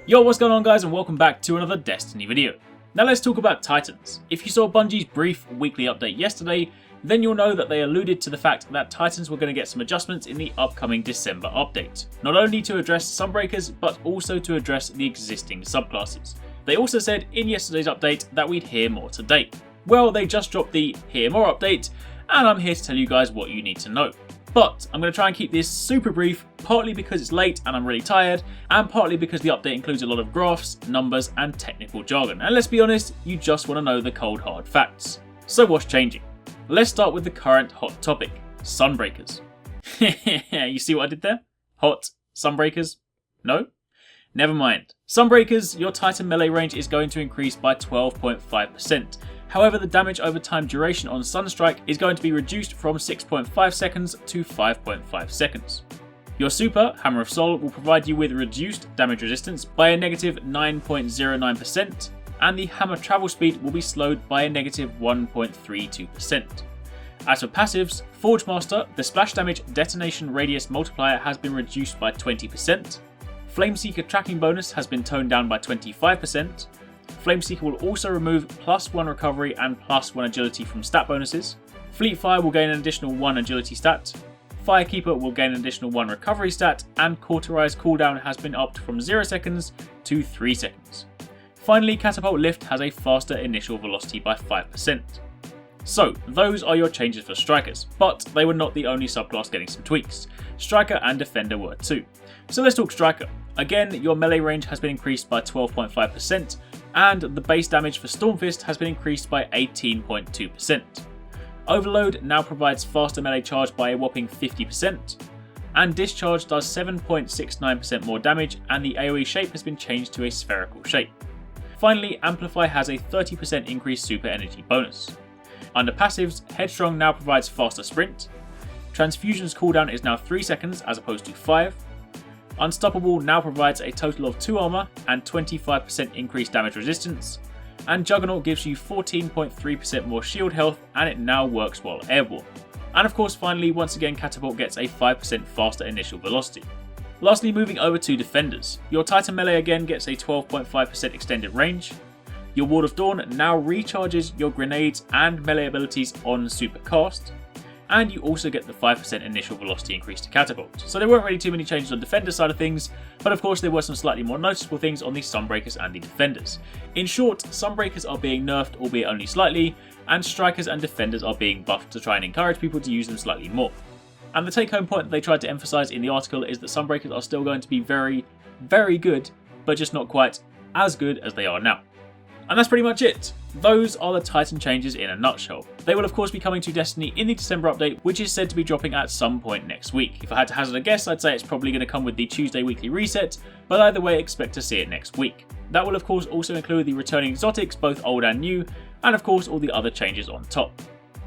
Yo, what's going on guys, and welcome back to another Destiny video. Now let's talk about Titans. If you saw Bungie's brief weekly update yesterday, then you'll know that they alluded to the fact that Titans were going to get some adjustments in the upcoming December update. Not only to address Sunbreakers, but also to address the existing subclasses. They also said in yesterday's update that we'd hear more today. Well, they just dropped the Hear More update, and I'm here to tell you guys what you need to know. But I'm going to try and keep this super brief, partly because it's late and I'm really tired, and partly because the update includes a lot of graphs, numbers, and technical jargon. And let's be honest, you just want to know the cold hard facts. So what's changing? Let's start with the current hot topic, Sunbreakers. You see what I did there? Hot Sunbreakers? No? Never mind. Sunbreakers, your Titan melee range is going to increase by 12.5%. However, the damage over time duration on Sunstrike is going to be reduced from 6.5 seconds to 5.5 seconds. Your super, Hammer of Soul, will provide you with reduced damage resistance by a negative 9.09%, and the hammer travel speed will be slowed by a negative 1.32%. As for passives, FORGEMASTER, the splash damage detonation radius multiplier has been reduced by 20%, Flameseeker tracking bonus has been toned down by 25%, Flameseeker will also remove +1 recovery and +1 agility from stat bonuses. FLEETFIRE will gain an additional 1 agility stat. FIREKEEPER will gain an additional 1 recovery stat, and Cauterize cooldown has been upped from 0 seconds to 3 seconds. Finally, Catapult Lift has a faster initial velocity by 5%. So, those are your changes for Strikers, but they were not the only subclass getting some tweaks. Striker and Defender were too. So let's talk Striker. Again, your melee range has been increased by 12.5%, and the base damage for Stormfist has been increased by 18.2%. Overload now provides faster melee charge by a whopping 50%, and Discharge does 7.69% more damage, and the AoE shape has been changed to a spherical shape. Finally, Amplify has a 30% increased super energy bonus. Under passives, HEADSTRONG now provides faster sprint, Transfusion's cooldown is now 3 seconds as opposed to 5, Unstoppable now provides a total of 2 armor and 25% increased damage resistance, and Juggernaut gives you 14.3% more shield health, and it now works while airborne. And of course, finally, once again, Catapult gets a 5% faster initial velocity. Lastly, moving over to Defenders, your Titan melee again gets a 12.5% extended range. Your Ward of Dawn now recharges your grenades and melee abilities on super cast, and you also get the 5% initial velocity increase to Catapult. So there weren't really too many changes on Defender side of things, but of course there were some slightly more noticeable things on the Sunbreakers and the Defenders. In short, Sunbreakers are being nerfed, albeit only slightly, and Strikers and Defenders are being buffed to try and encourage people to use them slightly more. And the take home point that they tried to emphasise in the article is that Sunbreakers are still going to be very, very good, but just not quite as good as they are now. And that's pretty much it. Those are the Titan changes in a nutshell. They will of course be coming to Destiny in the December update, which is said to be dropping at some point next week. If I had to hazard a guess, I'd say it's probably going to come with the Tuesday weekly reset, but either way expect to see it next week. That will of course also include the returning exotics, both old and new, and of course all the other changes on top.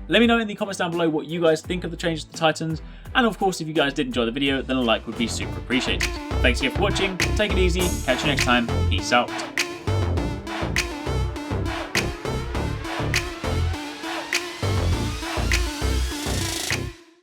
Let me know in the comments down below what you guys think of the changes to the Titans, and of course if you guys did enjoy the video, then a like would be super appreciated. Thanks again for watching, take it easy, catch you next time, peace out.